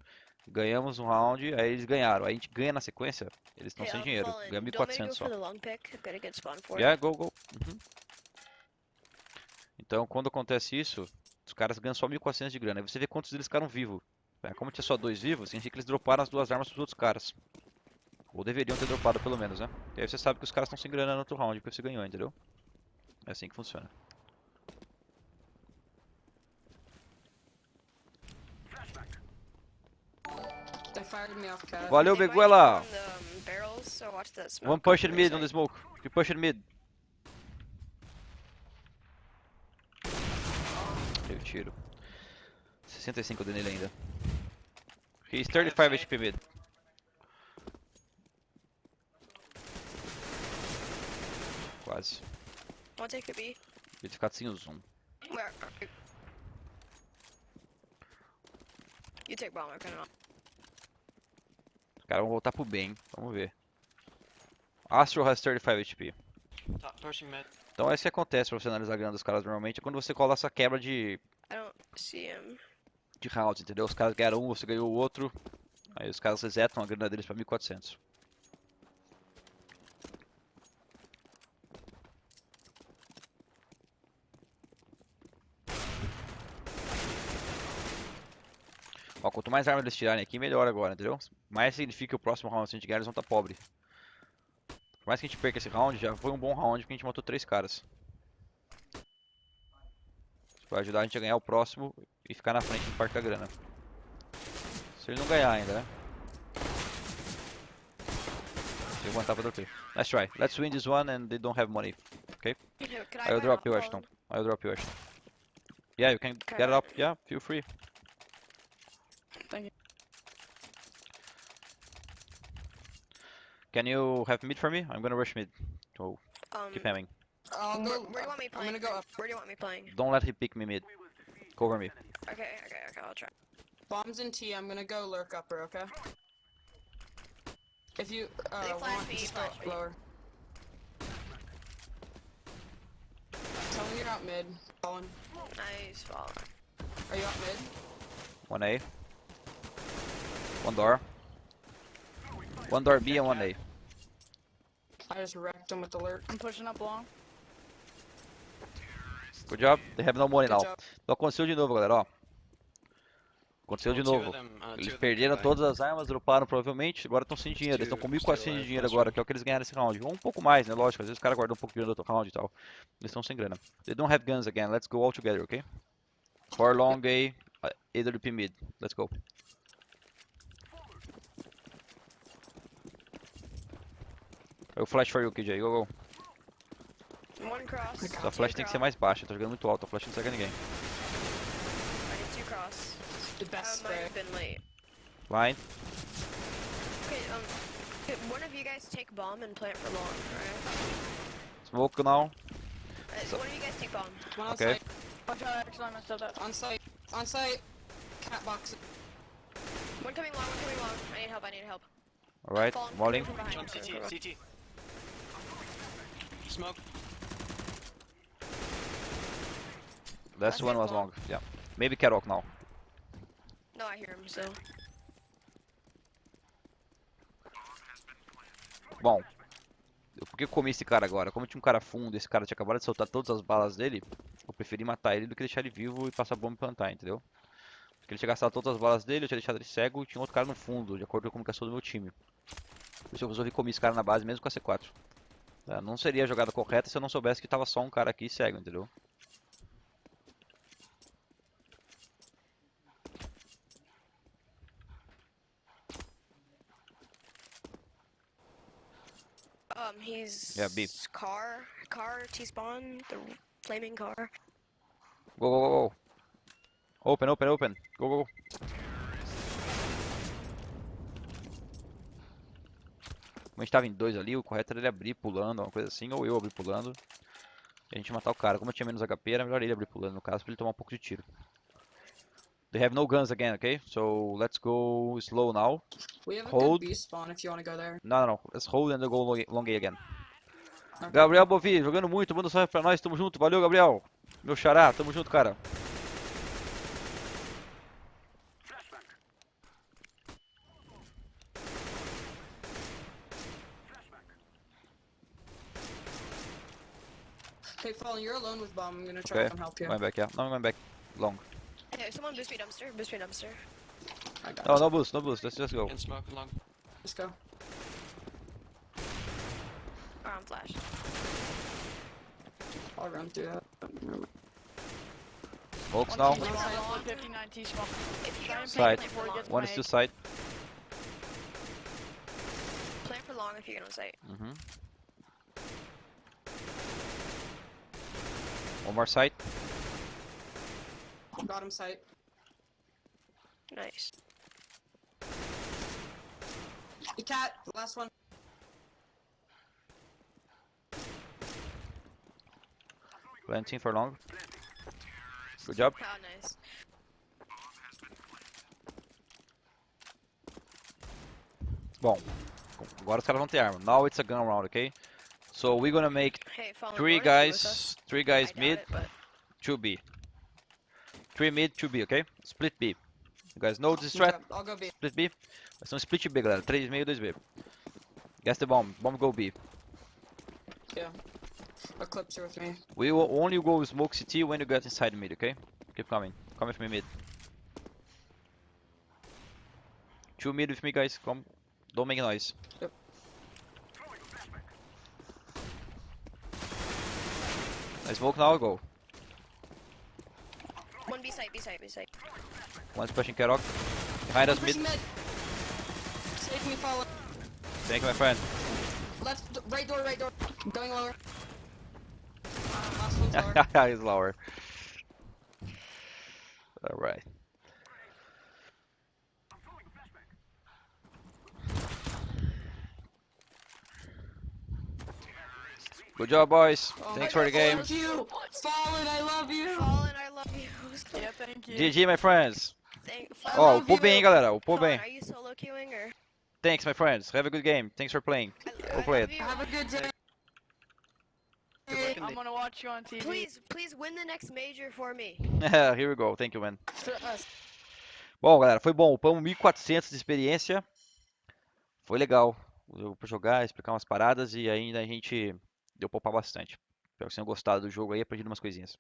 S1: Ganhamos um round, aí eles ganharam. Aí a gente ganha na sequência, eles estão
S2: Hey,
S1: sem dinheiro.
S2: Fallen,
S1: Ganha
S2: do you want me to go
S1: 1.400 só.
S2: for the long pick? I've got a good spawn for
S1: Yeah,
S2: it.
S1: go, go. Uhum. Então, quando acontece isso, os caras ganham só 1.400 de grana. Aí você vê quantos deles ficaram vivos. Como tinha só 2 vivos, significa que eles droparam as 2 armas pros outros caras. Ou deveriam ter dropado pelo menos, né? E aí você sabe que os caras estão sem grana no outro round porque você ganhou, entendeu? É assim que funciona.
S3: They fired me off cat.
S1: Valeu,
S2: They might
S1: Beguela!
S2: spawn the, barrels, so watch the smoke.
S1: One push
S2: on
S1: in
S2: the
S1: mid on
S2: side.
S1: the smoke. Keep pushing mid. Deu tiro. 65 nele ainda. He's 35 HP mid. Quase.
S2: I'll take a B.
S1: Ele ficar sem o zoom.
S2: Where? You take bomb, I kinda.
S1: Os caras vão voltar pro bem. Vamos ver. Astro has 35 HP.
S4: Top pushing mid.
S1: Então é isso que acontece pra você analisar a grana dos caras normalmente. É quando você cola essa quebra de
S2: I don't see him.
S1: rounds, entendeu? Os caras ganharam um, você ganhou o outro. Aí os caras resetam a grana deles pra 1.400. Ó, quanto mais armas eles tirarem aqui, melhor agora, entendeu? Mais significa que o próximo round, se a gente ganhar, eles vão estar pobre. Por mais que a gente perca esse round, já foi um bom round porque a gente matou 3 caras. Isso vai ajudar a gente a ganhar o próximo e ficar na frente do parque da grana. Se ele não ganhar ainda, né? Se eu aguentar pra dropper. Let's try. Let's win this one and they don't have money.
S2: Can I
S1: I'll
S2: buy
S1: drop
S2: off
S1: you,
S2: Fallen?
S1: Ashton. I'll drop you, Ashton. Yeah, you can
S2: Can I
S1: get it
S2: buy-
S1: up. Yeah, feel free.
S3: Thank you.
S1: Can you have mid for me? I'm gonna rush mid. So keep hamming.
S3: I'll
S2: Where,
S3: go.
S2: where do you want me
S3: I'm
S2: playing?
S3: gonna go up.
S2: Where do you want me playing?
S1: Don't let him pick me mid. Cover me.
S2: Okay, I'll try.
S3: Bombs in T. I'm gonna go lurk upper. Okay. If you
S2: They flash
S3: want,
S2: me,
S3: just
S2: flash
S3: go
S2: me.
S3: lower. Tell me you're out mid. Fallen.
S2: Nice Fallen.
S3: Are you out mid?
S1: 1A. One door. One door B and 1A.
S3: I just wrecked him with the lurk.
S6: I'm pushing up long.
S1: Good job. They have no money
S3: Good
S1: now.
S3: job.
S1: Então aconteceu de novo, galera, ó. Aconteceu de
S4: Well, two
S1: novo.
S4: of them, two
S1: Eles
S4: of them
S1: perderam
S4: came back.
S1: todas as armas, droparam provavelmente, agora estão sem dinheiro. Eles estão com 1.400 de dinheiro agora, que é o que eles ganharam esse round. Ou um pouco mais, né? Lógico, às vezes o cara guardou um pouco de dinheiro do outro round e tal. Eles estão sem grana. They don't have guns again. Let's go all together, okay? For long A, AWP mid. Let's go. Eu flash for you, KJ. Go, go.
S2: One cross.
S1: Sua flash tem que ser mais baixa, tá jogando muito alto. A flash não cega ninguém.
S2: I need two cross.
S3: The
S2: I
S3: best
S2: might
S3: spray.
S2: have been late.
S1: Blind.
S2: Okay, could one of you guys take bomb and plant for long, alright?
S1: Smoke now.
S2: One of you guys take bomb.
S3: One on
S1: Okay.
S3: site.
S6: Watch out, actually, I messed up that.
S3: On site. On site. Cat box.
S2: One coming long, one coming long. I need help.
S1: Alright,
S2: Fallen,
S1: walling.
S2: coming from behind.
S4: Jump
S2: Coming from
S4: CT, CT. Smoke.
S1: Last
S2: Last
S1: one
S2: hit
S1: was
S2: long.
S1: long. Yeah. Maybe catwalk now.
S2: No, I hear him still.
S1: Bom, por que eu comi esse cara agora? Como tinha um cara fundo, esse cara tinha acabado de soltar todas as balas dele, eu preferi matar ele do que deixar ele vivo e passar bomba e plantar, entendeu? Porque ele tinha gastado todas as balas dele, eu tinha deixado ele cego e tinha outro cara no fundo, de acordo com a comunicação do meu time. Por isso eu resolvi comer esse cara na base mesmo com a C4. Não seria a jogada correta se eu não soubesse que tava só um cara aqui cego, entendeu?
S2: He's
S1: Yeah, B.
S2: car T-spawn, the flaming car.
S1: Go, go, go, go. Open, open, open. Go, go, go. Como a gente tava em dois ali, o correto era ele abrir pulando, uma coisa assim, ou eu abrir pulando. E a gente matar o cara. Como eu tinha menos HP, era melhor ele abrir pulando no caso, pra ele tomar um pouco de tiro. They have no guns again, okay? So let's go slow now.
S7: We have a
S1: Hold.
S7: good B spawn if you want to go there.
S1: Não. Let's hold and then go long A again.
S7: Okay.
S1: Gabriel Bovi, jogando muito, manda um salve pra nós, tamo junto. Valeu, Gabriel. Meu xará, tamo junto, cara.
S7: Okay, Fallen, you're alone with bomb. I'm gonna try
S1: Okay,
S7: and come help you.
S1: going back, yeah. No, I'm going back. Long.
S2: Hey, someone boost me dumpster. Boost me dumpster.
S7: I got
S1: No,
S7: it.
S1: no boost, no boost. Let's just go.
S4: In smoke and long.
S7: Let's go.
S2: Or I'm flashed.
S7: I'll run through that.
S1: Smokes
S3: One
S1: now.
S3: T spawn, 159 T spawn.
S2: If you
S3: Try
S2: get on
S3: and
S1: Side.
S2: site,
S3: before he gets
S1: One is
S3: my
S1: to
S3: egg.
S1: side.
S2: plan for long if you get on site.
S1: One more side.
S7: Bottom sight.
S2: Nice.
S7: The cat. Last one.
S1: Planting for long. Good job.
S2: Ah, nice.
S1: Bom, agora os caras vão ter arma. Now it's a gun round, okay? So we're gonna make
S2: Hey, Fallen,
S1: three
S2: you wanna shoot with us?
S1: guys
S2: I doubt
S1: mid,
S2: it, but
S1: 2 B. 3 mid, 2 B, okay? Split B. You guys know this
S7: Okay,
S1: strat?
S7: I'll go B.
S1: Split B. Vai ser um split B, galera. 3 meio, 2 B. Guess the bomb. Bomb go B.
S7: Yeah. Eclipse are with me.
S1: We will only go smoke CT when you get inside mid, okay? Keep coming. Come with me mid. 2 mid with me, guys. Come. Don't make noise.
S7: Yep.
S1: I smoke now, go.
S2: one B site, B site, B site.
S1: One's pushing Kerok. Behind us mid.
S7: Pushing mid. Save me, Fallen.
S1: Thank you, my friend.
S7: Left, right door, right door. Going lower. Last one's lower.
S1: He's lower. Alright. Good job, boys.
S7: Oh
S1: Thanks
S7: my
S1: for the
S7: God,
S1: game.
S7: Thank you. Fallen, I love you.
S2: Fallen, I love you.
S3: Yeah, thank you.
S1: GG, my friends.
S2: Fallen,
S1: Ó,
S7: love
S1: upou
S7: you.
S1: bem, hein, galera. Upou
S2: Fallen,
S1: bem.
S2: are you solo queuing or?
S1: Thanks, my friends. Have a good game. Thanks for playing. Go play it.
S2: love you.
S7: Have a good day.
S3: I'm gonna watch you on TV.
S2: Please win the next major for me.
S1: Here we go. Thank you, man.
S7: For us.
S1: Bom, galera, foi bom. Upamos 1.400 de experiência. Foi legal. Deu pra jogar, explicar umas paradas e ainda a gente deu pra upar bastante. Espero que vocês tenham gostado do jogo aí e aprendido umas coisinhas.